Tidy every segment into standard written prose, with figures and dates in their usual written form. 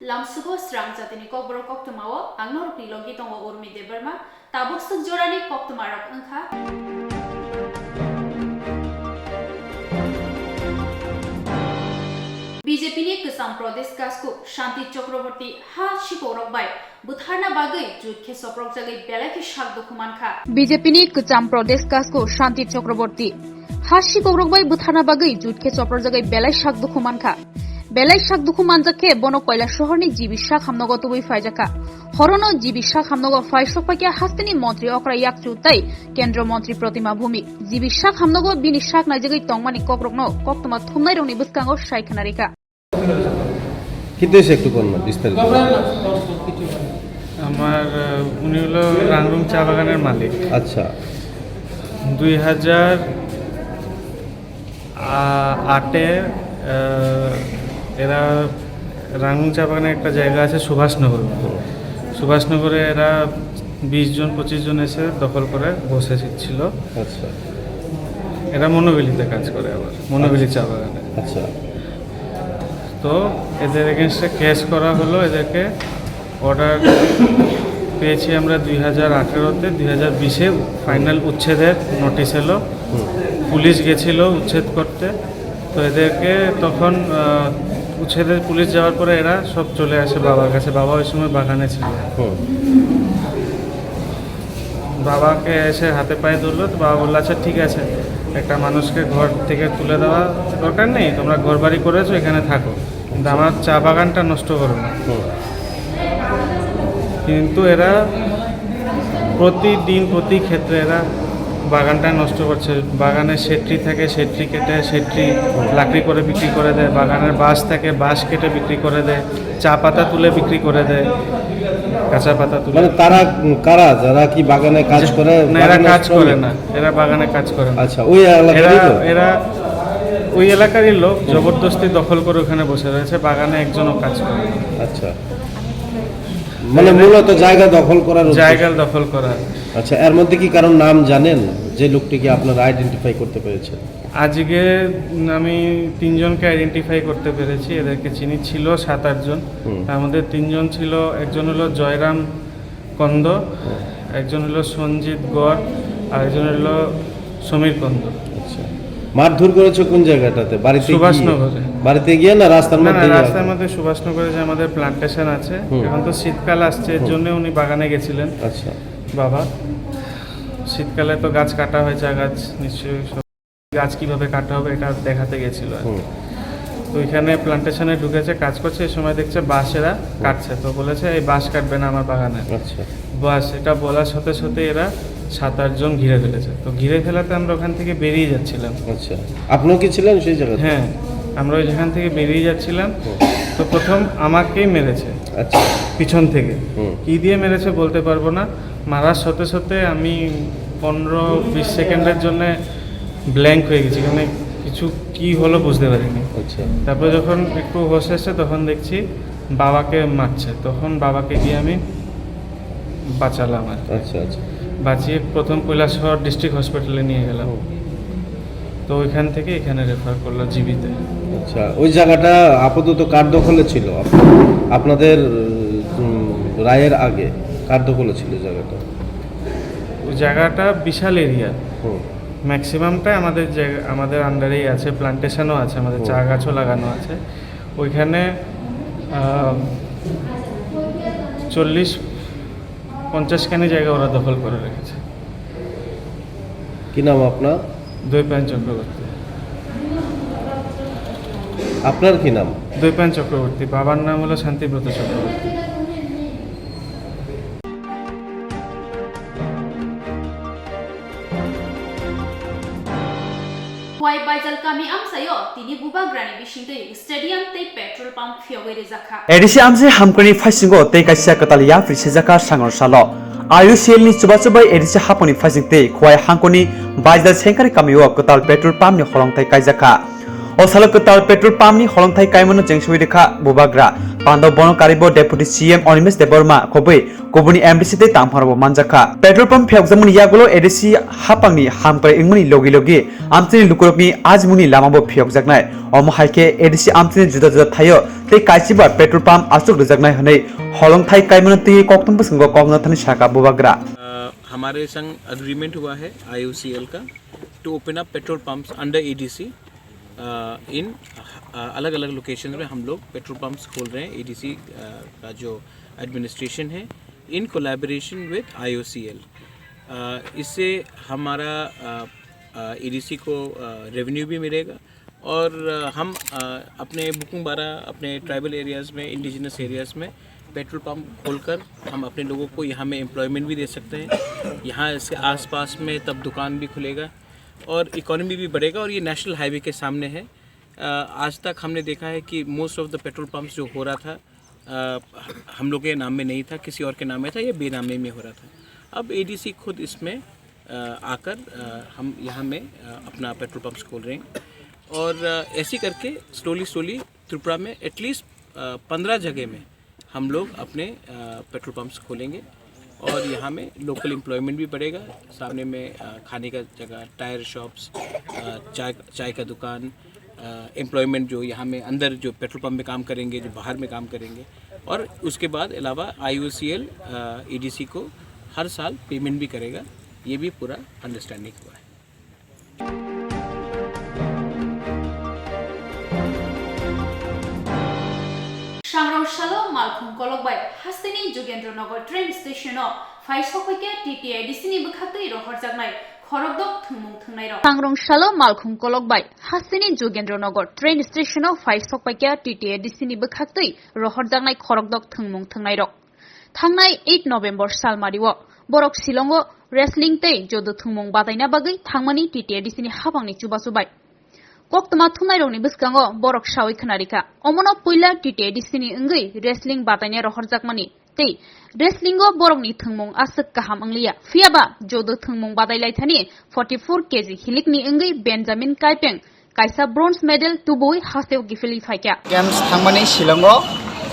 Lamsugo Swrangchati ni KOKBOROK KOKTWMA o angnor pilogi tongo urmi deberma tabuk segjorani KOKTWMA rok engkha BJP ni Kesam Pradesh Kasku Shanti Chakraborty ha shikorok bai Butharna bagai jut ke soprok jagai belai ke shak dokuman kha BJP ni Kesam Pradesh Kasku Shanti Chakraborty ha shikorok bai Butharna bagai jut ke soprok jagai belai shak dokuman kha belai shak dokuman jake bono koila শহরনি জীবিশাক হামনগত বই ফাইজাকা হরনো জীবিশাক হামনগ ফাইশক পাকিয়া হাস্তিনি মন্ত্রী অকরা ইয়াক চুতাই কেন্দ্র মন্ত্রী প্রতিমা ভূমি জীবিশাক হামনগ বিনিশাক নাইজাগৈ তংমানি ককরকনো কক্তমা থুমনাই রংনি বুসকাঙ্গ সাইখানারিকা কিতেছে একটু কোন বিস্তারিত আমার উনি হলো রাংরুং চা বাগানের মালিক। আচ্ছা 2008-এ এরা রাংরুং চা বাগানে একটা জায়গা আছে সুভাষনগরে এরা 20 জন 25 জন এসে দখল করে বসেছিল। আচ্ছা এরা মনোবিলিতে কাজ করে আবার মনোবিলি চা বাগানে। আচ্ছা তো এদের এগেনস্টে কেস করা হলো, এদেরকে অর্ডার পেয়েছি আমরা 2018-তে 2020-এ ফাইনাল উচ্ছেদের নোটিশ এলো, পুলিশ গেছিল উচ্ছেদ করতে। তো এদেরকে তখন উচ্ছেদের পুলিশ যাওয়ার পরে এরা সব চলে আসে বাবার কাছে। বাবা ওই সময় বাগানে ছিল, বাবাকে এসে হাতে পায়ে ধরলো। তো বাবা বললো আচ্ছা ঠিক আছে, একটা মানুষকে ঘর থেকে তুলে দেওয়া দরকার নেই, তোমরা ঘর বাড়ি করেছো এখানে থাকো, কিন্তু আমার চা বাগানটা নষ্ট করো না। কিন্তু এরা প্রতিদিন প্রতি ক্ষেত্রে এরা বাগানটা নষ্ট করছে। বাগানে সেট্রি থাকে, সেট্রি কেটে সেট্রি লাকড়ি করে বিক্রি করে দেয়। বাগানের বাঁশ থাকে, বাঁশ কেটে বিক্রি করে দেয়। চা পাতা তুলে বিক্রি করে দেয়, কাঁচা পাতা তুলে। মানে তারা কারা যারা কি বাগানে কাজ করে? না, এরা কাজ করে না, এরা বাগানে কাজ করে না। আচ্ছা, ওই এলাকারই তো? এরা ওই এলাকারই লোক, জবরদস্তি দখল করে ওখানে বসে রয়েছে। বাগানে একজনও কাজ করে না। আচ্ছা, মানে মূলত জায়গা দখল করার দখল করা। আচ্ছা, এর মধ্যে কি কারণ নাম জানেন যে লোকটিকে আপনারা আইডেন্টিফাই করতে পেরেছেন? আজকে আমি 3 জনকে আইডেন্টিফাই করতে পেরেছি। এদেরকে চিনি, ছিল 7-8 জন। তার মধ্যে 3 জন ছিল, একজন হলো জয়রাম কন্দ, একজন হলো সঞ্জিত গড়, আর একজন হলো সমীর কন্দ। আচ্ছা, মারধর করেছে কোন জায়গাটাতে? বাড়িতে? সুভাষনগরে। বাড়িতে গিয়ে না রাস্তার মধ্যে? না, রাস্তার মধ্যে সুভাষনগরে যে আমাদের প্লান্টেশন আছে, এখন তো শীতকাল আসছে, এর জন্য উনি বাগানে গেছিলেন। আচ্ছা, বাবা শীতকালে তো গাছ কাটা হয়, চা গাছ নিশ্চয়ই, গাছ কিভাবে কাটা হবে এটা দেখাতে গেছিল। তো ওইখানে প্লান্টেশনে ঢুকেছে, কাজ করছে, এই সময় দেখছে বাঁশেরা কাটছে। তো বলেছে এই বাঁশ কাটবে না আমার বাগানে। আচ্ছা, বাস এটা বলার সাথে সাথে এরা 7-8 জন ঘিরে ফেলেছে। তো ঘিরে ফেলাতে আমরা ওখান থেকে বেরিয়ে যাচ্ছিলাম। আচ্ছা, আপনিও কি ছিলেন সেই জায়গায়? হ্যাঁ, আমরা ওই যেখান থেকে বেরিয়ে যাচ্ছিলাম। তো প্রথম আমাকেই মেরেছে। আচ্ছা, পিছন থেকে কি দিয়ে মেরেছে বলতে পারবো না। মারার সাথে সাথে আমি 15-20 সেকেন্ডের জন্য ব্ল্যাঙ্ক হয়ে গেছি, মানে কিছু কি হলো বুঝতে পারিনি। আচ্ছা, তারপরে যখন একটু হোশ এসছে তখন দেখছি বাবাকে মারছে। তখন বাবাকে গিয়ে আমি বাঁচালাম আর। আচ্ছা, আচ্ছা, বাঁচিয়ে প্রথম কৈলাসহর ডিস্ট্রিক্ট হসপিটালে নিয়ে গেলাম। তো ওইখান থেকে এখানে রেফার করলো জিবিতে। আচ্ছা, ওই জায়গাটা আপাতত কার দখলে ছিল? আপনাদের রায়ের আগে কার দখলে ছিল জায়গাটা? ওই জায়গাটা বিশাল এরিয়া, ম্যাক্সিমামটাই আমাদের আন্ডারেই আছে। প্লান্টেশনও আছে, আমাদের চা গাছও লাগানো আছে। ওইখানে 40-50 খানি জায়গা ওরা দখল করে রেখেছে। কি নাম আপনার? দৈপায়ন চক্রবর্তী। আপনার কি নাম? দৈপায়ন চক্রবর্তী। বাবার নাম হলো শান্তিব্রত Chakraborty. Wai baijal kami amsayo tini bubagrani bisingtoi stadium tei petrol pump fiogoi rezakha Edisi amse hamkoni faisingo tei kaisia katalia frisejaka sangor salo IUCL ni chuba edisi haponi faisingtei khwai hankoni baijal sengkari kamio katal petrol pump ni holongthai kaijaka o salo katal petrol pump ni holongthai kaimono jengsui rekha bubagra Pando Bono Karibo Deputy CM Onimis Deborma Kobe Kobuni MDC te Tamharabo Manjaka Petrol Pump Pyokzamuni Yagulo EDC Hapangni Hamkare Ingmuni Logi Logi Amtini Lukurokni Ajmuni Lamabo Pyokjaknai Omo Haike EDC Amtini Juda Juda Thayo te Kaisiba Petrol Pump Asuk Rujaknai Hanei Holong Thai Kaimanati Koktum Pusungo Koknathani Shaka Bubagra हमारे संग agreement हुआ है IOCL का to open up petrol pumps under EDC in अलग अलग location में हम लोग पेट्रोल पंप्स खोल रहे हैं EDC का जो एडमिनिस्ट्रेशन है इन कोलैबोरेशन विद IOCL इससे हमारा EDC को रेवेन्यू भी मिलेगा और हम अपने बुकिंग बारा अपने ट्राइबल एरियाज़ में इंडिजिनस एरियाज़ में पेट्रोल पंप खोलकर हम अपने लोगों को यहाँ में एम्प्लॉयमेंट भी दे सकते हैं यहाँ इसके आसपास में तब दुकान भी खुलेगा और इकोनॉमी भी बढ़ेगा और ये नेशनल हाईवे के सामने है आज तक हमने देखा है कि most of the petrol pumps जो हो रहा था हम लोग के नाम में नहीं था किसी और के नाम में था या बेनामे में हो रहा था अब ADC खुद इसमें आकर हम यहाँ में अपना पेट्रोल पंप्स खोल रहे हैं और ऐसे करके स्लोली त्रिपुरा में एटलीस्ट 15 जगह में हम लोग अपने पेट्रोल पंप्स खोलेंगे और यहाँ में लोकल एम्प्लॉयमेंट भी बढ़ेगा सामने में खाने का जगह टायर शॉप्स चाय का दुकान एम्प्लॉयमेंट जो यहाँ में अंदर जो पेट्रोल पंप में काम करेंगे जो बाहर में काम करेंगे और उसके बाद अलावा IOCL EDC को हर साल पेमेंट भी करेगा ये भी पूरा अंडरस्टैंडिंग हुआ है Swrangchati Malkhung Kolokbai Hastini Jugendronogor train station Faisokhoike TTIDC ni bukhatui rohorjaknai Khorokdok thungmung thungnai ro Swrangchati Malkhung Kolokbai Hastini Jugendronogor train station Faisokhoike TTIDC ni bukhatui rohorjaknai Khorokdok thungmung thungnai ro Thangnai 8 November salmariwo Borok Silongo wrestling tei jodo thungmung bataina bagai thangmani TTIDC ni habangni chubasubai KOKTWMA thungnai biskango borok shawi khnarika omono puila TTIDC ni ungui wrestling bataina rohorjakmani tei wrestlingo borokni thungmung asuk kaham anglia fiaba jodo thungmung batailai thani 44 kg hilikni ungui Benjamin Kaipeng kaisa bronze medal tubui hasteo gifili phaikya games thangmani Shillongo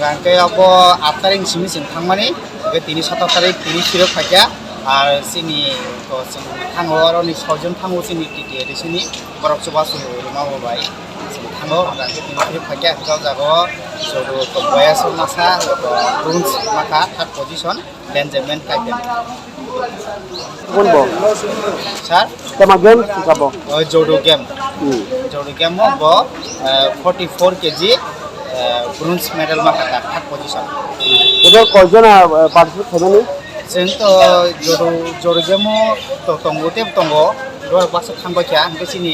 gangke abo after simi sing thangmani ge 17 tarik 30 sirok phaikya আর সিনি তো থাঙ্গো আর নি ছজন থাঙ্গো সিনি TTIDC ni borok chubasu rumawo bai থাঙ্গো রাকে তিনি ফাইকা যাও যাগো সরো তো বয়স মাসা bronze মাকা থার্ড পজিশন বেঞ্জামিন কাইপেন কোনবো স্যার তোমা গেম শিখাবো জোডো গেম হবো 44 কেজি ব্রোঞ্জ মেডেল মাকা থার্ড পজিশন এটা কয়জন পার্টিসিপেট হবেনি जोंथ' ज'र गेमो दंगो टेब दङ दहाय बासो थांबायखा बिसिनि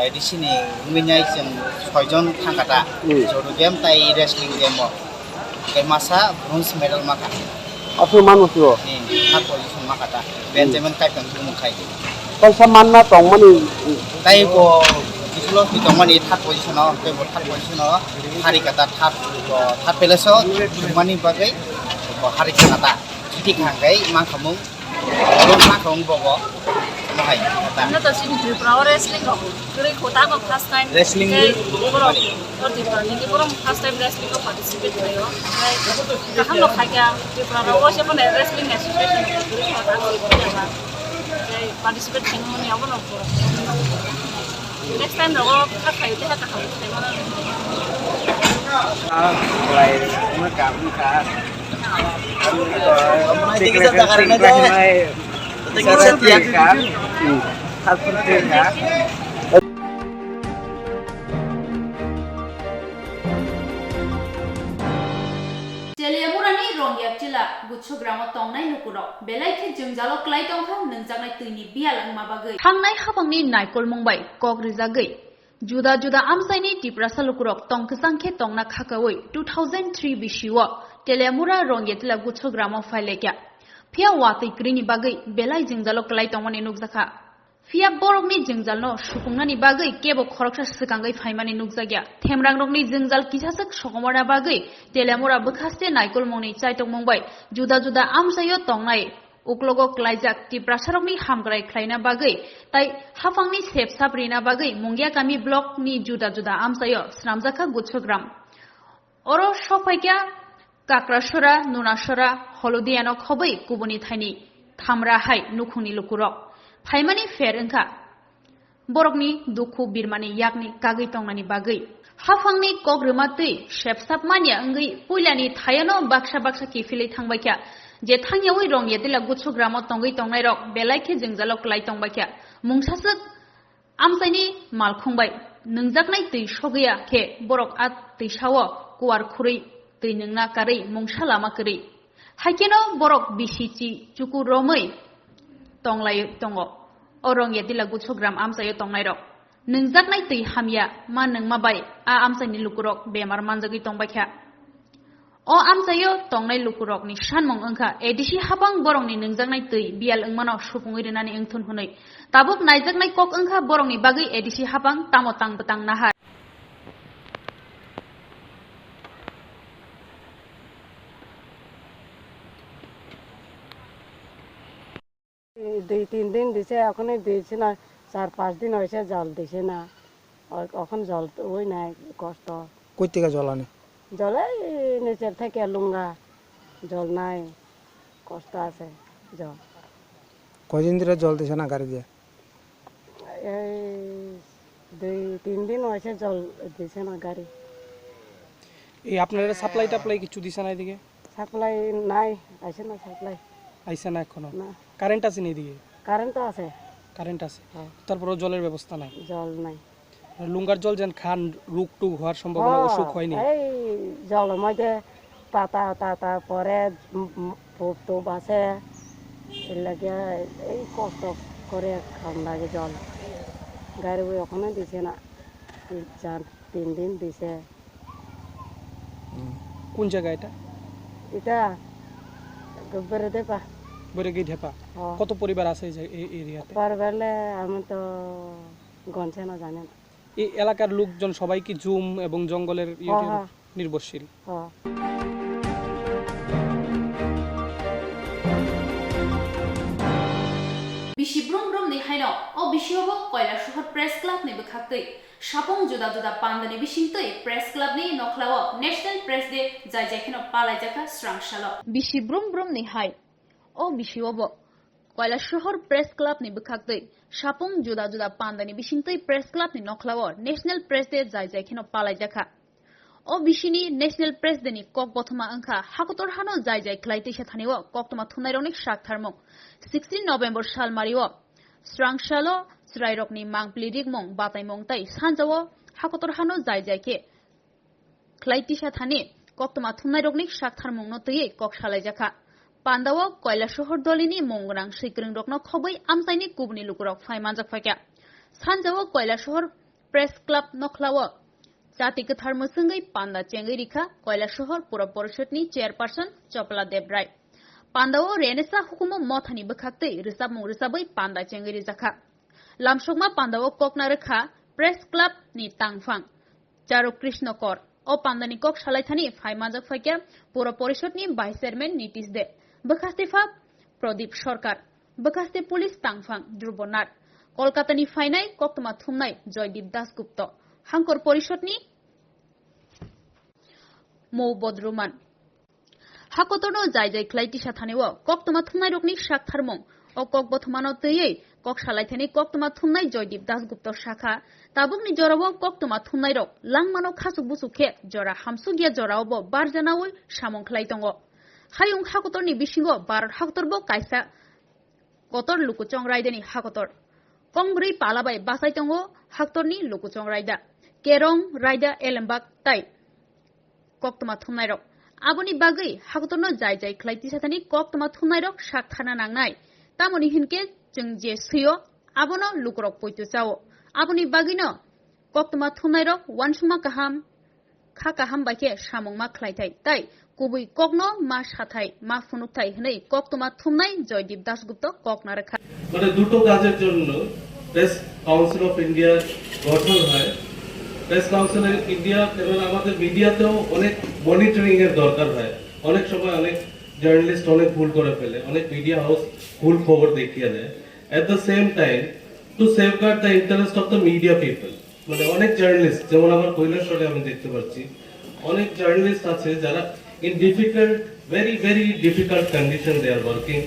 एडिसिनि मिनाय जों 6 जन थांगाटा ज'र गेम ताइ रेसलिं गेम मासा ब्रन्ज मेडल माखा आफु मानुसो थार्ड पजिशन माखाटा बेन्जामिन काइपेन बुंखाय पैसा मानना दंमोन ताइ को जिखुलो दंमोन थार्ड पजिशनाव टेबल थार्ड पजिशनाव हारिकाटा थार्ड प्लेसआव मानि बागै हारिकाटा ठीक हांगाय माखामुं माखामुं बगो महाय ना तो सिन त्रिपुरा रेसलिंग को गरे खोता को फर्स्ट टाइम रेसलिंग और त्रिपुरा नि पुरम फर्स्ट टाइम रेसलिंग को पार्टिसिपेट भयो हम लोग खाया त्रिपुरा रो से पण रेसलिंग एसोसिएशन गरे खोता को पार्टिसिपेट थिंग नि अब न नेक्स्ट टाइम रो का खायो ते का खायो mulai mereka Jeliamurani rongyap jila gucho gramo tongnai nukuro belaikhe jungjalok klai tongkha nungjaknai tuini bialang mabagai hangnai habangni naikol mongbai kok rijagai juda amsaini tiprasa lukurok tongkasangkhe tongna khakawoi 2003 bishiwo Jeliamura rongyatla gucho gramo failekya phia wati krini bagai belai jungjalok klai tongmani nukjaka phia borokni jungjalno sukungnani bagai kebo khoroksa sikangai phaimani nukjagya themrangrokni jungjal kisasak sokomara bagai Jeliamura bukhaste naikol mongni chaitok mongbai juda amsayo tongnai uklogo klaijak tiprasarokni hamgrai khlaina bagai tai hafangni sep saprina bagai mongya kami block ni juda amsayo sramjaka gucho gram অর সফাইকা কাকরাসরা নুনাসরা হলদিয়ানক হবৈ কুবনি থাইনি থামরা হাই নুখুনি লুকুরক ফাইমানি ফের ओंखा বরকনি দুখু বিরমানি ইয়াকনি কাগৈ তংনানি বাগৈ হাফांनि कग्रमा तै शेपसाप मानिया ओंगै पुइलानि थायानो बाक्सा बाक्सा किफिलै थांबायख्या जे थांयावै रं येदिला गुछु ग्राम तंगै तंनाय रक बेलायखे जोंजालक क्लाय तंबायख्या मुंसासक आमसायनि मालखंबाय नोंजाकनाय तै सगैया खे बरक आ तैसावो कुवार खुरै तै नोंना कारै मुंसा लामा करै हाइकेनो बरक बिसिचि चुकु रमै तंलाय तंगो अरं येदिला गुछु ग्राम आमसायो तंनाय रक नोंजाकनाय तै हामिया मा नोंमाबाय आ आमसायनि लुकुरक बेमार मानजागै तंबायख्या अ आमसायो तंनाय लुकुरकनि सानमं ओंखा एदिसि हाबां बरंनि नोंजाकनाय तै बियाल ओंमानाव सुफुङै रेनानि ओंथुन हुनै ताबुक नायजाकनाय कक ओंखा बरंनि बागै एदिसि हाबां तामो तां बतां नाहा দুই তিন দিন দিছে এখনই দিয়েছে না 4-5 দিন হয়েছে জল দিছে না এখন জল তো ওই নাই কষ্ট কই থেকে জল আনে জলে নিচের থেকে লুঙ্গা জল নাই কষ্ট আছে জল কয়দিন ধরে জল দিছে না গাড়ি দিয়ে এই 2-3 দিন হয়েছে জল দিছে না গাড়ি এই আপনারা সাপ্লাই টাপ্লাই কিছু দিছে না এদিকে সাপ্লাই নাই আছে না সাপ্লাই আইছে না এখনো না কারেন্ট আছে না এদিকে কারেন্ট তো আছে কারেন্ট আছে তারপরে জলের ব্যবস্থা নাই জল নাই লুঙ্গার জল যেন খান রোগ টুক হওয়ার সম্ভাবনা অসুখ হয়নি এই জলের মধ্যে পাতা টাতা পরে পোপ টোপ আছে এর লাগে এই কষ্ট করে খাওয়ান লাগে জল গাড়ি বই ওখানে দিছে না 3 দিন দিছে কোন জায়গা এটা এটা গোবরে দেপা বরেগি ঢেপা কত পরিবার আছে এই এরিয়াতে পারবেলে আমি তো গনছে না জানি না এই এলাকার লোকজন সবাই কি জুম এবং জঙ্গলের নির্ভরশীল बिसि ब्रम ब्रम नि हायनो अ बिसियावबो कैलाशहर प्रेस क्लब नि बखाक्तै सापं जुदा जुदा पान्दनि बिसिंतै प्रेस क्लब नि नखलाव नेशनल प्रेस डे जाय जायखिनो पालायजाखा स्रांशाल बिसि ब्रम ब्रम नि हाय अ बिसियावबो कैलाशहर प्रेस क्लब नि बखाक्तै सापं जुदा जुदा पान्दनि बिसिंतै प्रेस क्लब नि नखलाव नेशनल प्रेस डे जाय जायखिनो पालायजाखा अ बिसिनि नेशनल प्रेस डे नि ककबथमा ओंखा हाकतर हानो जाय जाय क्लाइतैसा थानिव कक्तमा थुनायरनि साकथारमं 16 नभेम्बर सालमारिव स्रांशालो स्रायरकनि मांगप्लिरिक मं बातायमं तै सानजाव हाकतर हानो जाय जायके क्लाइतिसा थानि कक्तमा थुनायरकनि साकथारमं नतयै ककसालायजाखा पान्दाव कैलाशहर दलिनि मंगरां सैक्रं रकनो खबै आमसायनि कुबनि लुकुरक फायमानजाक फायका सानजाव कैलाशहर प्रेस क्लब नखलाव जाति गोथार मोसोंगै पान्दा चेंगै रिखा कैलाशहर पुर परिषदनि चेयारपारसन चपला देबराय पान्दाव रेनेसा हुकुम मथानि बखाक्तै रिसाबमं रिसाबै पान्दा चेंगै रिजाखा लामसकमा पान्दाव ककना रेखा प्रेस क्लब नि तांगफां चारु कृष्ण कर अ पान्दानि कक सालायथानि फायमानजाक फायका पुर परिषदनि भाइस चेयरमैन नीतीश दे बखास्तेफा प्रदीप सरकार बखास्ते पुलिस तांगफां ध्रुवनाथ कलकातानि फायनाय कक्तमा थुमनाय जयदीप दासगुप्त हांकर परिषदनि मौ बद्रुमान हाकतनो जाय जाय क्लाइतिसा थानिव कक्तमा थुमनाय रकनि साकथारमं अ ककबथमानो तयै कक सालायथानि कक्तमा थुमनाय जयदीप दासगुप्त शाखा ताबुकनि जराव कक्तमा थुमनाय रक लांमानो खासुक बुसुखे जरा हामसुगिया जरावबो बारजानावै सामं ख्लायतंग हायुं हाकतरनि बिसिंगो भारत हाकतरबो कायसा कतर लुकुचं रायदानि हाकतर कंब्रै पालाबाय बासायतंग हाकतरनि लुकुचं रायदा केरं रायदा एलेमबाग ताय कक्तमा थुमनाय रक आबनि बागै हाकतरनो जाय जाय क्लाइतिसाथानि कक्तमा थुमनाय रक साकथाना नांनाय तामनि हिनके जों जे सैयो आबनो लुकुरक पयतु जाओ आबनि बागैनो कक्तमा थुमनाय रक वानसुमा काहाम खा काहाम बायके सामंमा ख्लायथाय ताय गुबै ककनो मा साथाय मा फुनुकथाय हनै कक्तमा थुमनाय जयदीप दासगुप्त ककना रेखा মানে দুটো কাজের জন্য প্রেস কাউন্সিল অফ ইন্ডিয়া গঠন হয় প্রেস কাউন্সিল অফ ইন্ডিয়া এবং আমাদের মিডিয়াতেও অনেক মনিটরিং এর দরকার হয় অনেক সময় অনেক জার্নালিস্ট অনেক ভুল করে ফেলে অনেক মিডিয়া হাউস ভুল খবর দেখিয়ে দেয় at the same time to safeguard the interest of the media people মানে অনেক জার্নালিস্ট যেমন আমার কৈলাসহরে আমি দেখতে পাচ্ছি অনেক জার্নালিস্ট আছে যারা in difficult, very difficult condition they are working,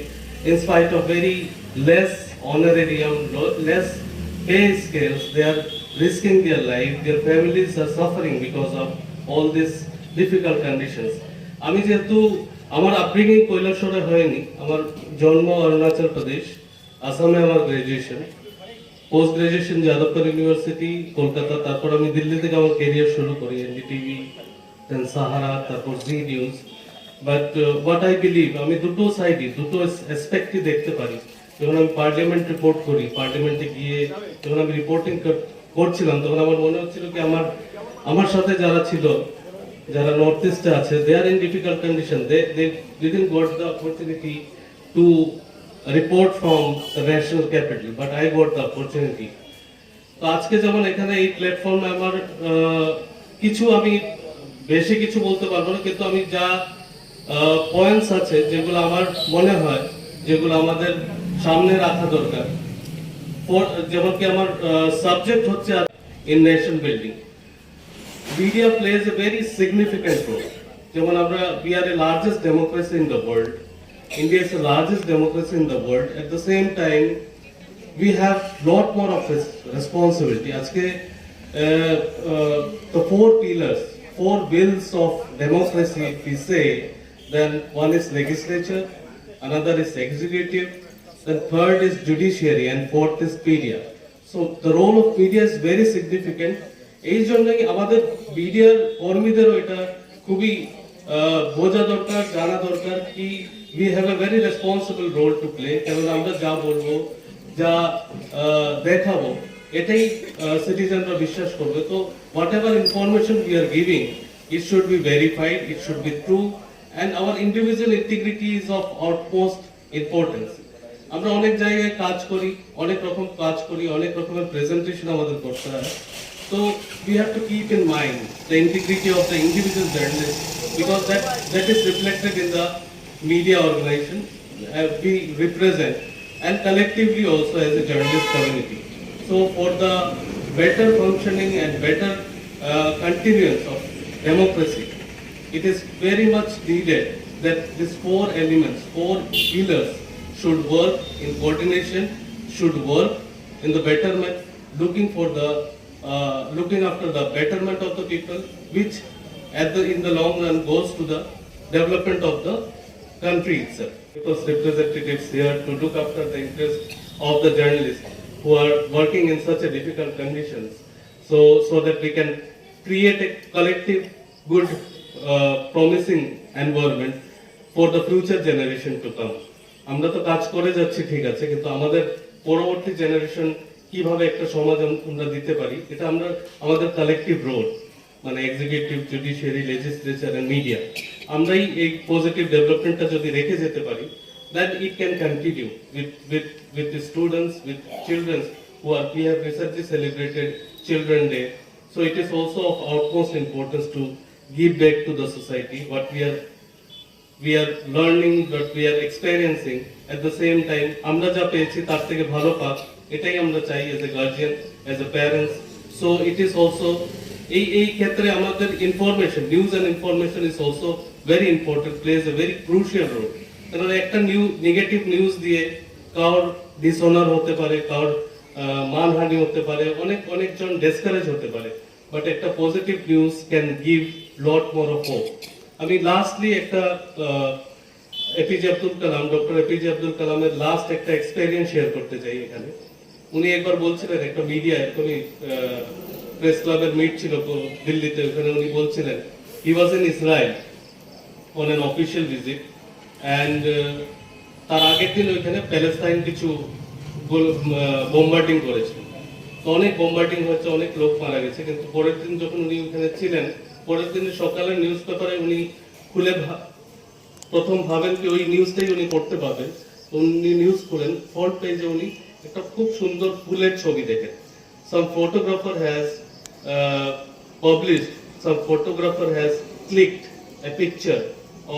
in spite of very less honorarium, less pay scales, they are risking their life, their families are suffering because of all these difficult conditions. আমি যেহেতু আমার upbringing কৈলাসহরে হয়নি, আমার জন্ম অরুণাচল প্রদেশ, আসামে আমার graduation, post graduation Jadavpur university Kolkata, তারপর আমি দিল্লি থেকে আমার ক্যারিয়ার শুরু করি এনডিটিভি, দেন সাহারা, তারপর Zee News. But what I believe, আমি দুটো সাইডই, দুটো অ্যাসপেক্টই দেখতে পারি। যখন আমি পার্লামেন্ট রিপোর্ট করি, পার্লামেন্টে গিয়ে যখন আমি রিপোর্টিং করছিলাম, তখন আমার মনে হচ্ছিল কি আমার সাথে যারা ছিল, যারা নর্থ ইস্টে আছে, they are in difficult condition, they didn't got the opportunity to report from the national capital, but I got the opportunity. তো আজকে যেমন এখানে এই প্ল্যাটফর্মে আমার কিছু, আমি বেশি কিছু বলতে পারবো না, কিন্তু আমি যা পয়েন্টস আছে যেগুলো আমার মনে হয় যেগুলো আমাদের সামনে রাখা দরকার, যেমন কি আমার সাবজেক্ট হচ্ছে in nation building, media plays a very significant role. যেমন আমরা, we are the largest democracy in the world. India is the largest democracy in the world. At the same time, we have lot more of responsibility. আজকে the four pillars, four bills of democracy, we say, then one is legislature, another is executive, then third is judiciary, and fourth is media. So the role of media is very significant. এই জন্যই আমাদের মিডিয়ার কর্মীদেরও এটা খুবই বোঝা দরকার, জানা দরকার কি we have a very responsible role to play. কারণ আমরা যা বলবো, যা দেখাবো, এটাই সিটিজেনরা বিশ্বাস করবে। তো whatever information we are giving, it should be verified, it should be true, and our individual integrity is of utmost importance. আমরা অনেক জায়গায় কাজ করি, অনেক রকম কাজ করি, অনেক রকমের প্রেজেন্টেশন আমাদের করতে হয়। So we have to keep in mind the integrity of the individual journalist, because that is reflected in the media organization we represent, and collectively also as a journalist community. So for the better functioning and better continuance of democracy, it is very much needed that these four elements, four pillars should work in coordination, should work in the betterment, looking after the betterment of the people, which in the long run goes to the development of the country itself. It was representatives here to look after the interests of the journalists who are working in such a difficult conditions, so that we can create a collective, good, promising environment for the future generation to come. আমরা তো কাজ করে যাচ্ছি ঠিক আছে, কিন্তু আমাদের পরবর্তী জেনারেশন কিভাবে একটা সমাজ আমরা দিতে পারি, এটা আমরা আমাদের কালেকটিভ রোল, মানে executive, judiciary, legislature and media, আমরাই এই পজিটিভ ডেভেলপমেন্টটা যদি রেখে যেতে পারি, then it can continue with the students, with children who are, we have recently celebrated Children Day, so it is also of utmost importance to give back to the society what we are learning, what we are experiencing. At the same time, আমরা যা পেয়েছি তার থেকে ভালো পাক, এটাই আমরা চাই as a guardian, as a parents. So it is also এই ক্ষেত্রে আমাদের information, news and information is also very important, plays a very crucial role. কারণ একটা নেগেটিভ নিউজ দিয়ে কারোর ডিসঅনার হতে পারে, কারোর মানহানি হতে পারে, অনেকজন ডিসকারেজ হতে পারে, বাট একটা positive news can give lot more of hope. আমি লাস্টলি একটা APJ Abdul Kalam, doctor APJ Abdul কালামের লাস্ট একটা এক্সপেরিয়েন্স শেয়ার করতে চাই এখানে। উনি একবার বলছিলেন, একটা মিডিয়া, এখনই প্রেস ক্লাবের মিট ছিল দিল্লিতে, ওখানে উনি বলছিলেন he was in Israel on an official visit, and তার আগের দিন ওইখানে প্যালেস্তাইন কিছু বোমবার্ডিং করেছে। তো অনেক বোমবার্ডিং হয়েছে, অনেক লোক মারা গেছে, কিন্তু পরের দিন যখন উনি ওখানে ছিলেন, পরের দিন সকালে নিউজ পেপারে উনি খুলে প্রথম ভাবেন কি ওই নিউজটাই উনি পড়তে পাবেন। উনি নিউজ খুলেন, ফ্রন্ট পেজে উনি একটা খুব সুন্দর ফুলের ছবি দেখেন। Some photographer has published, some photographer has clicked a picture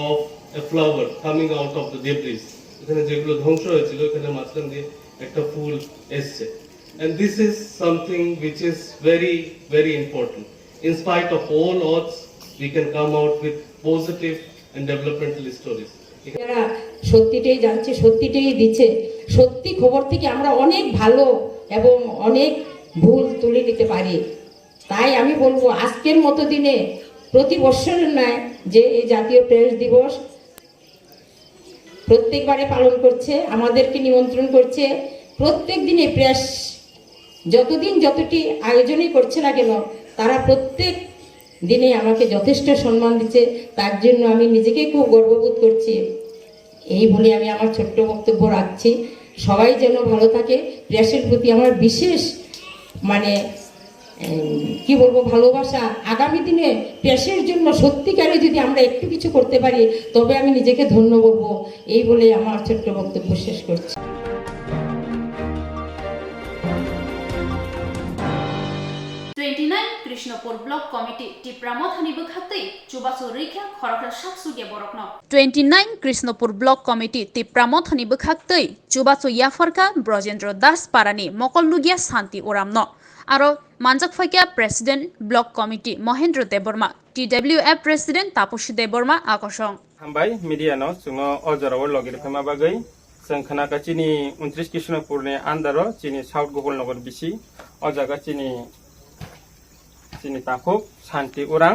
of a flower coming out of the debris. এখানে যেগুলো ধ্বংস হয়েছিল ওখানে মাঝখান দিয়ে একটা ফুল এসছে। And this is something which is very, very important. In spite of all odds, we can come out with positive and developmental stories. যারা সত্যিটাই জানছে, সত্যিটাই দিচ্ছে, সত্যি খবর থেকে আমরা অনেক ভালো এবং অনেক ভুল তুলে নিতে পারি। তাই আমি বলবো আজকের মতো দিনে প্রতি বছরের নয় যে এই জাতীয় প্রেস দিবস প্রত্যেকবারে পালন করছে, আমাদেরকে নিমন্ত্রণ করছে। প্রত্যেক দিনে প্রেস যতদিন যতটি আয়োজনই করছে না কেন, তারা প্রত্যেক দিনে আমাকে যথেষ্ট সম্মান দিচ্ছে। তার জন্য আমি নিজেকে খুব গর্ববোধ করছি। এই বলে আমি আমার ছোট্ট বক্তব্য রাখছি। সবাই যেন ভালো থাকে। প্রেসের প্রতি আমার বিশেষ কি বলবো ভালোবাসা। আগামী দিনে প্রেসের জন্য সত্যিকারে যদি আমরা একটু কিছু করতে পারি তবে আমি নিজেকে ধন্য বলবো। এই বলে আমার ছোট্ট বক্তব্য শেষ করছি। কৃষ্ণপুর ব্লক কমিটি টিপ্রামথানি বখাতে চুবাসু রেখা খরকা সাকসুগে বরকন 29 কৃষ্ণপুর ব্লক কমিটি টিপ্রামথানি বখাতে চুবাসু ইয়াফরকা ব্রজেন্দ্র দাস পারানি মকলনুগিয়া শান্তি ওরামন আরো মানজাক ফাইকা president block committee Mahendra Debbarma TWF president Tapasi Debbarma আকর্ষণ হামবাই মিডিয়ানো जोङो अजराव लगिर फैमा बागै जों खोनाका चिनि 29 कृष्णपुरनि आन्दारो चिनि साउथ गगलनगर बिसि अजागा चिनि ताखुब शान्ति उरां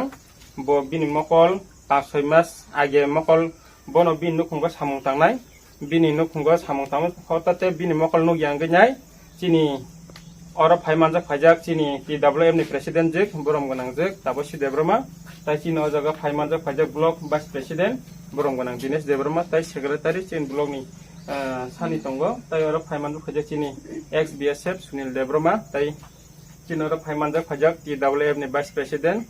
ब बिनि मकल 5-6 मास आगे मकल बनो बिनि नुखुंगो सामुं थांनाय बिनि नुखुंगो सामुं थांनो हताते बिनि मकल नुगियांगैनाय चिनि अर फाइमानजाक फाइजाक चिनि TWF नि प्रेसिडेन्ट जोग बरम गोनां जोग तापसী देबबर्मा ताइ चिनि अजागा फाइमानजाक फाइजाक ब्लक भाइस प्रेसिडेन्ट बरम गोनां दिनेश देबबर्मा ताइ सेक्रेटारि चिनि ब्लकनि सानि दंगो ताइ अर फाइमानजाक फाइजाक चिनि एक्स BSF सुनील देबबर्मा ताइ चिनि अर फाइमानजाक फाइजाक TWF नि भाइस प्रेसिडेन्ट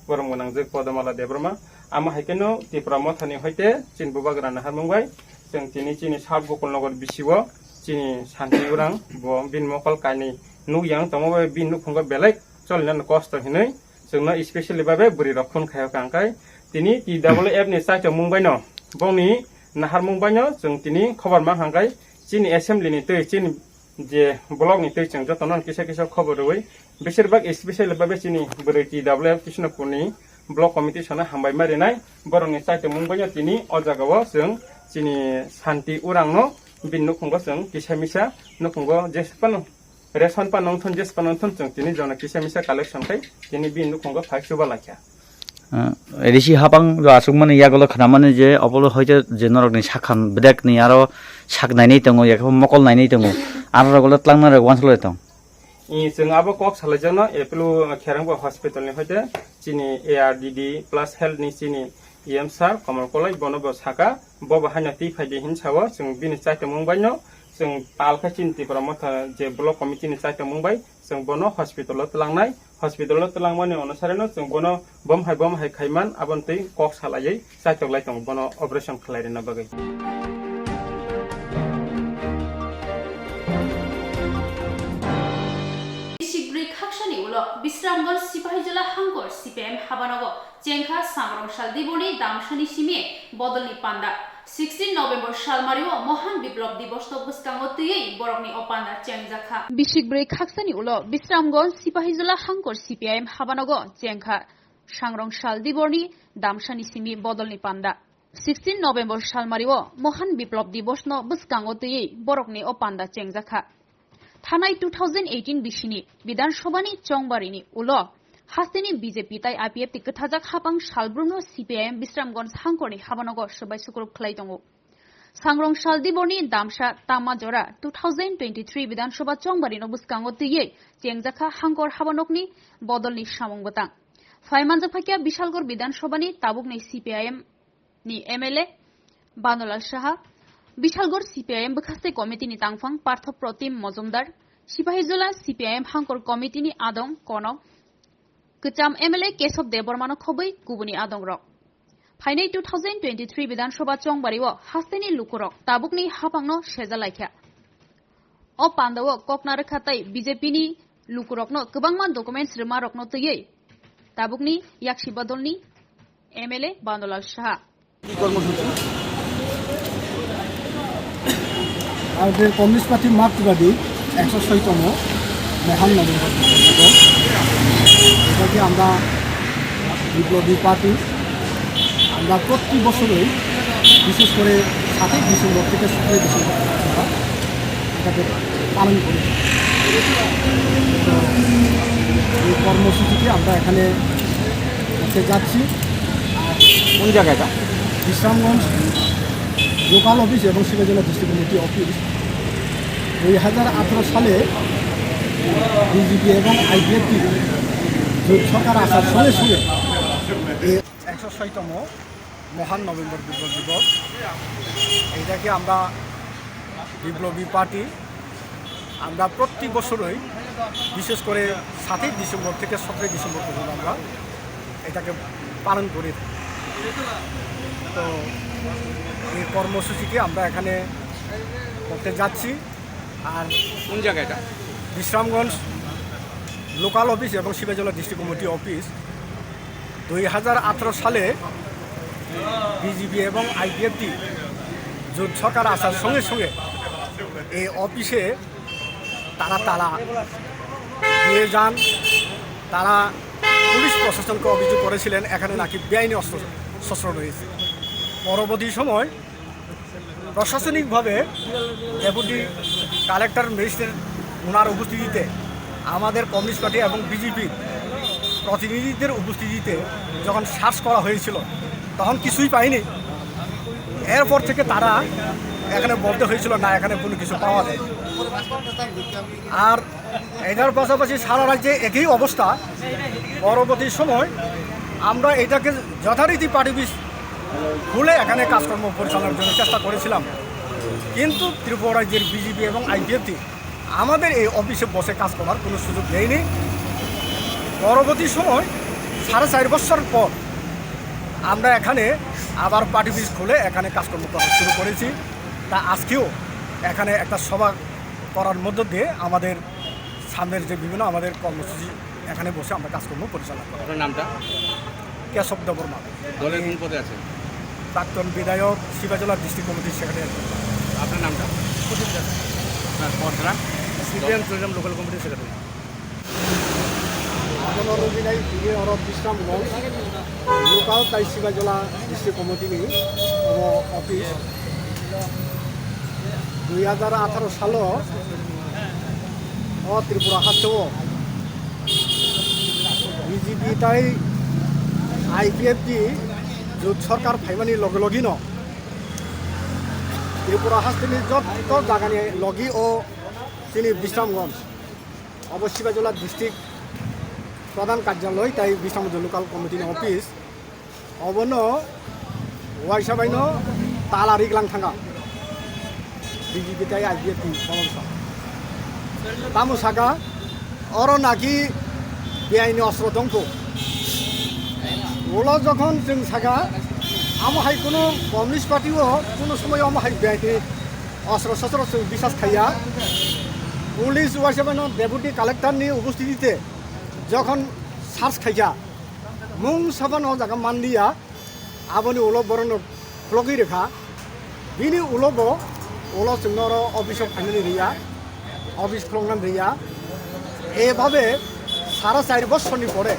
बरम गोनां जोग पदमाला देबबर्मा आमा हाइकेनो टिप्रामथानि हयते चिनि बुबाग्राना हारमंबाय जों चिनि साउथ गगलनगर बिसिओ चिनि शान्ति उरां ब बिन मकल कानि नुयां तमबा बिन नुखुंग बेलेक चलिनान कष्ट हिनै जोंनो स्पेशली बाबे बुरि रखुन खायाव कांकाय तिनि TWF नि साइट मुंबायनो बंनि नाहार मुंबायनो जों तिनि खबर मा हांगाय चिनि एसेम्बली नि तै चिनि जे ब्लक नि तै जों जतनन किसा खबर होय बेसिरबाग स्पेशली बाबे चिनि बुरि TWF कृष्णपुरनि ब्लक कमिटि सना हांबाय मारिनाय बरंनि साइट मुंबायनो तिनि अजागाव जों चिनि शान्ति उरांनो बिन नुखुंगो जों किसा-मिसा नुखुंगो जेसपान रेसन पान नंथन जेसपान नंथन जों तिनि जन किसा-मिसा कालेक्शन खाय तिनि बिन नुखुंगो फाइसुबा लाखिया एडिसि हाबां आसुकमाने यागलो खनामाने जे अबलो हयते जेनरकनि साखान ब्रेकनि आरो साकनायनि दङ याखौ मकल नायनि दङ आरो रगलो तलांना रे वानसले दं जों आबो कक सालायजनो एप्लु खेरांबो हस्पिटालनि हयते चिनि ARDD प्लस हेल्थ नि चिनि EM सार कमल कलाय बनबो साका बबा हाना ति फाइदे हिनसाव जों बिनि चाइते मुंबायनो जों पालखा चिन्ति प्रमथ जे ब्लक कमिटिनि चाइते मुंबाय जों बनो हस्पिटालाव तलांनाय हस्पिटालाव तलांमाने अनुसारनो जों बनो बम हाय खायमान आबनतै कक सालायै चाइतोलाय दं बनो अपारेशन खालायनो बागै বিশ্রামগঞ্জ সিপাহীজলা হাঙ্গর CPM হাবানগর চেংখা সাংরংশাল দিবনি দামসানি সিমে বদলনি পান্ডা 16 নভেম্বর সালমারিও মহান বিপ্লব দিবস তবস্কাঙ্গতেই বরকনি অপান্ডা চেংজাখা বিশিকব্रै খাকসানি উল বিশ্রামগঞ্জ সিপাহীজলা হাঙ্গর CPM হাবানগর চেংখা সাংরংশাল দিবনি দামসানি সিমি বদলনি পান্ডা 16 নভেম্বর সালমারিও মহান বিপ্লব দিবস ন বস্কাঙ্গতেই বরকনি অপান্ডা চেংজাখা थानाय 2018 बिसिनि विधानसभानि चंबारिनि उल हास्तेनि बीजेपी ताइ IPF ति कथाजाक हापां सालब्रुनो CPIM बिश्रामगंज हांकरनि हाबानगर सबाय सुकुरुब खलाय दङ सांग्रंशाल दिबरनि दामसा तामाजरा 2023 विधानसभा चंबारि नबुसकांगो तियै चेंजाखा हांकर हाबानकनि बदलनि सामंगबतां फाइमानजाफाकिया बिशालगढ़ विधानसभानि ताबुकनि CPIM नि MLA बानुलाल साहा बिशालगढ़ CPIM बखास्ते कमिटिनि तांफां पार्थ प्रतिम मजुमदार सिपाहीजला CPIM हांकर कमिटिनि आदं कनक कचाम MLA केशव देबबर्मान खबै गुबुनि आदं रक फाइनै 2023 विधानसभा चंबारिओ हास्तेनि लुकुरक ताबुकनि हापांनो सेजालायख्या अ पान्दाव ककनारखाताय बीजेपीनि लुकुरकनो गोबांमा डकुमेन्ट्स रिमा रकनो तयै ताबुकनि याक्षी बदलनि MLA बानुलाल साहा भारतीय कम्युनिस्ट पार्टी मार्क्सबादी 106तम মহান নববর্ষ এটাকে আমরা বিপ্লবী পার্টি আমরা প্রতি বছরই বিশেষ করে 7ই ডিসেম্বর থেকে 17ই ডিসেম্বর আমরা এটাকে পালন করি। তো এই কর্মসূচিটি আমরা এখানে করতে যাচ্ছি। আর কোন জায়গাটা? বিশ্রামগঞ্জ লোকাল অফিস এবং শিবাজলা ডিস্ট্রিক্ট কমিটি অফিস 2018 সালে বিজেপি এবং আইপিএফটি জোট সরকার আসার সঙ্গে সঙ্গে 106তম মহান নভেম্বর বিপ্লব দিবস, এইটাকে আমরা বিপ্লবী পার্টি আমরা প্রতি বছরই বিশেষ করে 7ই ডিসেম্বর থেকে 17ই ডিসেম্বর পর্যন্ত আমরা এটাকে পালন করি। তো এই কর্মসূচিটি আমরা এখানে করতে যাচ্ছি। আর কোন জায়গাটা? বিশ্রামগঞ্জ লোকাল অফিস এবং শিবাজলা ডিস্ট্রিক্ট কমিটি অফিস 2018 সালে বিজেপি এবং আইপিএফটি জোট সরকার আসার সঙ্গে সঙ্গে এই অফিসে তারা দিয়ে যান। তারা পুলিশ প্রশাসনকে অভিযোগ করেছিলেন এখানে নাকি বেআইনি অস্ত্র রয়েছে। পরবর্তী সময় প্রশাসনিকভাবে ডেপুটি কালেক্টর ম্যাজিস্ট্রেট ওনার উপস্থিতিতে আমাদের কমিউনিস্ট পার্টি এবং বিজেপির প্রতিনিধিদের উপস্থিতিতে যখন সার্চ করা হয়েছিল তখন কিছুই পাইনি। এরপর থেকে তারা এখানে বলতে হয়েছিল না এখানে কোনো কিছু পাওয়া যায়। আর এটার পাশাপাশি সারা রাজ্যে একই অবস্থা। পরবর্তী সময় আমরা এটাকে যথারীতি পার্টি অফিস খুলে এখানে কাজকর্ম পরিচালনার জন্য চেষ্টা করেছিলাম, কিন্তু ত্রিপুরা রাজ্যের বিজেপি এবং আইপিএফটি আমাদের এই অফিসে বসে কাজ করার কোনো সুযোগ দেয়নি। পরবর্তী সময় 4.5 বছর পর আমরা এখানে আবার পার্টি অফিস খুলে এখানে কাজকর্ম করা শুরু করেছি। তা আজকেও এখানে একটা সভা করার মধ্য দিয়ে আমাদের সামনের যে বিভিন্ন আমাদের কর্মসূচি এখানে বসে আমরা কাজকর্ম পরিচালনা করি। আপনার নামটা? KOKBOROK দলের কোন পদে আছে? প্রাক্তন বিধায়ক, শিবাজলা ডিস্ট্রিক্ট কমিটির সেক্রেটারি। আপনার নামটা? আপনার পদটা? সিপিএম প্রোগ্রাম লোকাল কমিটির সেক্রেটারি। আগমন অনুযায়ী তিনি অরব বিশ্রামগঞ্জ লোকাল তাই শিবাজলা ডিস্ট্রিক্ট কমিটিनि অফিস 2018 সালো ত্রিপুরা হাতেও বিজেপি তাই আইপিএফটি জোট সরকার ফাইমানি লগে লগি ন ত্রিপুরা হাস্তিনি যত জায়গানি লগি ও তিনি বিশ্রামগঞ্জ অবশিবাজলা ডিস্ট্রিক্ট প্রধান কার্যালয় তাই বিশ্রামগঞ্জ লোকাল কমিটিनि অফিস অবন ওয়াইসাবাইন তালা রিগলাं थाङा বিজেপি তাই আইপিএফটি সমস্যা তামুসাকা অর নাকি বেআইনি অস্ত্র দंखौ ওলা যখন जों सागा आमहाय কোনো কমিউনিস্ট পার্টিও কোনো সময় आमहाय बेआइनि অস্ত্র শস্ত্র जों বিশ্বাস খাইয়া পুলিশ ওয়াইসাবাইন ডেপুটি কালেক্টরनि উপস্থিতিতে যখন সার্চ খাইয়া মুং সাবানো জায়গা মান্ডিয়া আবনি উলো বরণ ফ্লগি রেখা বিনি উলোবো উলো जोंनर অফিসও ফাইনালি রিয়া অফিস খুলনাম রিয়া এভাবে 4.5 বছরনি পরে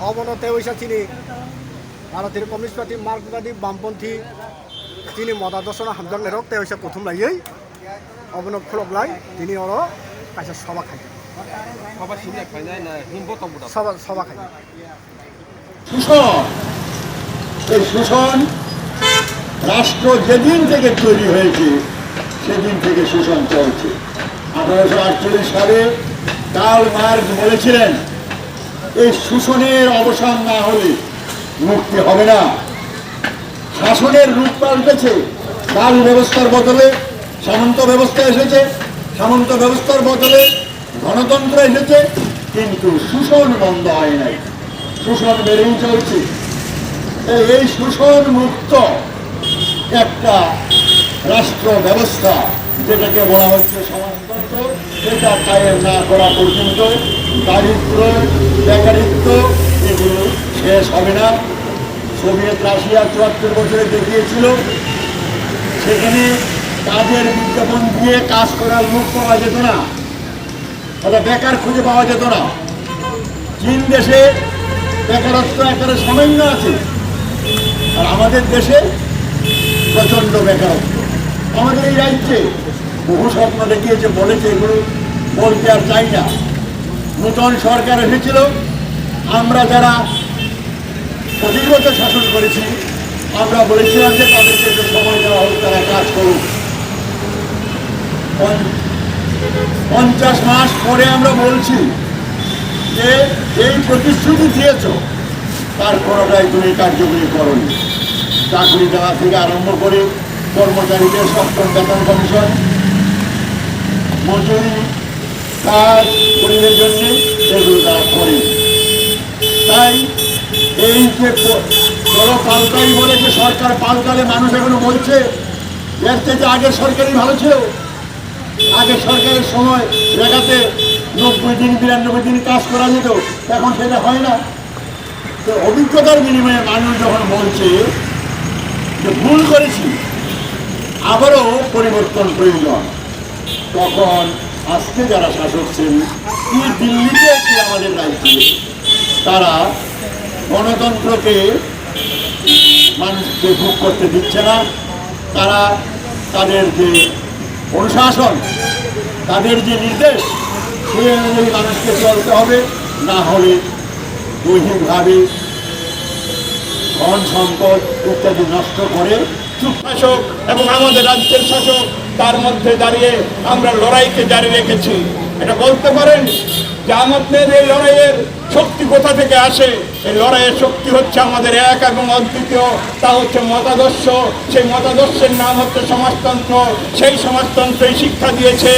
অবনতে ওইসা তিনি ভারতের কমিউনিস্ট পার্টি মার্কবাদী বামপন্থী তিনি মদাদর্শন হামজাং রক ওইসা প্রথম লাইयै অবন খুলগলাই তিনি অর কাছে সভা খাই সভা খাই শোষণ এই শোষণ রাষ্ট্র যেদিন থেকে তৈরি হয়েছে সেদিন থেকে শোষণ চলছে। 1848 সালে কার্ল মার্কস বলেছিলেন এই শোষণের অবসান না হলে মুক্তি হবে না। শাসনের রূপ পাল্টেছে, রাজ ব্যবস্থার বদলে সামন্ত ব্যবস্থা এসেছে, সামন্ত ব্যবস্থার বদলে গণতন্ত্র এসেছে, কিন্তু শোষণ বন্ধ হয় নাই, শোষণ বেড়েই চলছে। এই শোষণ মুক্ত একটা রাষ্ট্র ব্যবস্থা যেটাকে বলা হচ্ছে সমাজতন্ত্র, এটা কায়েম না করা পর্যন্ত দারিদ্র, বেকারিত্ব এগুলো শেষ হবে না। সোভিয়েত রাশিয়া 74 বছরে দেখিয়েছিল, সেখানে কাজের বিজ্ঞাপন দিয়ে কাজ করার লোক পাওয়া যেত না, অর্থাৎ বেকার খুঁজে পাওয়া যেত না। চীন দেশে বেকারত্ব একেবারে সামান্য আছে, আর আমাদের দেশে প্রচণ্ড বেকারত্ব। আমাদের এই রাজ্যে বহু স্বপ্ন দেখিয়েছে, বলেছে, এগুলো বলতে আর চাই না। নূতন সরকার এসেছিল, আমরা যারা 25 বছর শাসন করেছি, আমরা বলেছিলাম যে তাদেরকে একটু সময় দেওয়া হোক, তারা কাজ করুক। 50 মাস পরে আমরা বলছি যে এই প্রতিশ্রুতি দিয়েছ তার কোনোটাই তুমি কার্যকরী করনি। চাকরি দেওয়া থেকে আরম্ভ করে কর্মচারীদের 7ম বেতন কমিশন, মজুরি, কাজ পরিবের জন্য এগুলো তারা করে। তাই এই যে বড় পাল্টাই বলে যে সরকার পাল্টালে মানুষ এখনো বলছে এর থেকে আগের সরকারই ভালো ছিল। আগের সরকারের সময় জায়গাতে 90 দিন 92 দিন কাজ করা যেত, এখন সেটা হয় না। তো অভিজ্ঞতার বিনিময়ে মানুষ যখন বলছে যে ভুল করেছি, আবারও পরিবর্তন প্রয়োজন, তখন আজকে যারা শাসক শ্রেণী, কি দিল্লিতে কি আমাদের রাজ্যে, তারা গণতন্ত্রকে মানুষকে ভোগ করতে দিচ্ছে না। তারা তাদের যে অনুশাসন, তাদের যে নির্দেশ, সেই অনুযায়ী মানুষকে চলতে হবে, না হলে দৈহিকভাবে ধন সম্পদ ইত্যাদি নষ্ট করে শাসক এবং আমাদের রাজ্যের শাসক তার মধ্যে দাঁড়িয়ে আমরা লড়াইকে জারি রেখেছি। এটা বলতে পারেন যে আমাদের এই লড়াইয়ের শক্তি কোথা থেকে আসে? এই লড়াইয়ের শক্তি হচ্ছে আমাদের এক এবং অদ্বিতীয়, তা হচ্ছে মতাদর্শ। সেই মতাদর্শের নাম হচ্ছে সমাজতন্ত্র। সেই সমাজতন্ত্রই শিক্ষা দিয়েছে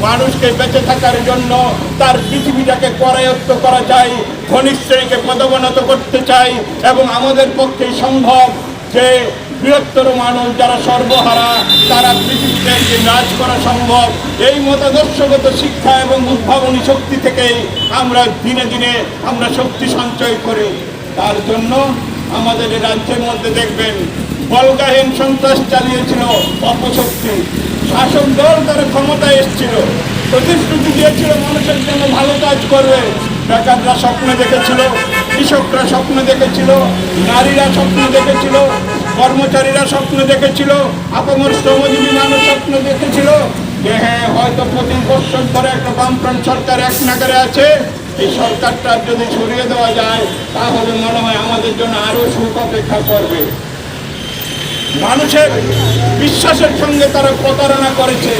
মানুষকে বেঁচে থাকার জন্য তার পৃথিবীটাকে করায়ত্ত করা চাই, ধনী শ্রেণীকে পদোন্নত করতে চাই, এবং আমাদের পক্ষেই সম্ভব যে বৃহত্তর মানুষ যারা সর্বহারা তারা পৃথিবীতে রাজ করা সম্ভব। এই মতাদর্শগত শিক্ষা এবং উদ্ভাবনী শক্তি থেকেই আমরা দিনে দিনে আমরা শক্তি সঞ্চয় করি। তার জন্য আমাদের রাজ্যের মধ্যে দেখবেন বলগাহীন সন্ত্রাস চালিয়েছিল অপশক্তি। শাসক দল তারা ক্ষমতায় এসেছিল, প্রতিশ্রুতি দিয়েছিল মানুষের জন্য ভালো কাজ করবে। বেকাররা স্বপ্ন দেখেছিল, কৃষকরা স্বপ্ন দেখেছিল, নারীরা স্বপ্ন দেখেছিল, কর্মচারীরা স্বপ্ন দেখেছিল, আপামর শ্রমজীবী মানুষ স্বপ্ন দেখেছিল যে হ্যাঁ হয়তো 25 বছর ধরে একটা বামফ্রন্ট সরকার এক নাগারে আছে, এই সরকারটা যদি সরিয়ে দেওয়া যায় তাহলে মনে হয় আমাদের জন্য আরো সুখ অপেক্ষা করবে। মানুষের বিশ্বাসের সঙ্গে তারা প্রতারণা করেছে।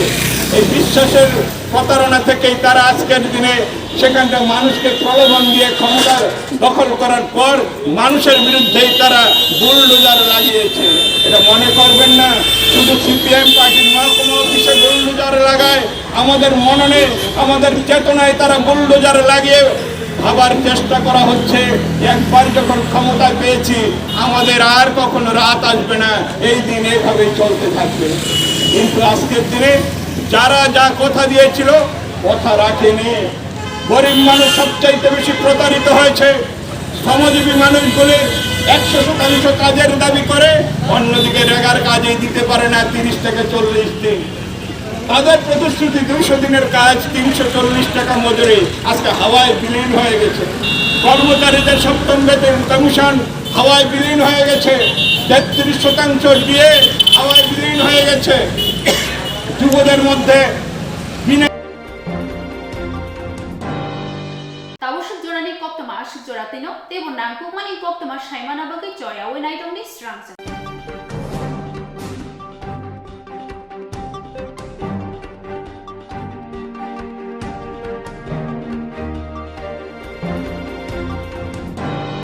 এই বিশ্বাসের প্রতারণা থেকেই তারা আজকের দিনে সেখানটা মানুষকে প্রলোভন দিয়ে ক্ষমতা দখল করার পর মানুষের বিরুদ্ধেই তারা বুলডোজার লাগিয়েছে। এটা মনে করবেন না শুধু সিপিএম পার্টির মহকুমা অফিসে বুলডোজার লাগায়, আমাদের মননে আমাদের চেতনায় তারা বুলডোজার লাগিয়ে ভাবার চেষ্টা করা হচ্ছে একবার যখন ক্ষমতা পেয়েছি আমাদের আর কখনো রাত আসবে না, এই দিন এভাবেই চলতে থাকবে। কিন্তু আজকের দিনে যারা যা কথা দিয়েছিল কথা রাখেনি। গরিব মানুষ সবচাইতে বেশি প্রতারিত হয়েছে। শ্রমজীবী মানুষগুলি 100% কাজের দাবি করে, অন্যদিকে রেগার কাজে দিতে পারে না 30 থেকে 40 দিন। তাদের প্রতিশ্রুতি 200 দিনের কাজ, 340 টাকা মজুরি আজকে হাওয়ায় বিলীন হয়ে গেছে। কর্মচারীদের 7ম বেতন কমিশন হাওয়ায় বিলীন হয়ে গেছে। 33% দিয়ে হাওয়ায় বিলীন হয়ে গেছে। যুবদের মধ্যে Tawusuk jorani KOKTWMA asuk joratino tebo nangkuk mani KOKTWMA shaimana bagai joya we naitongni Swrangchati.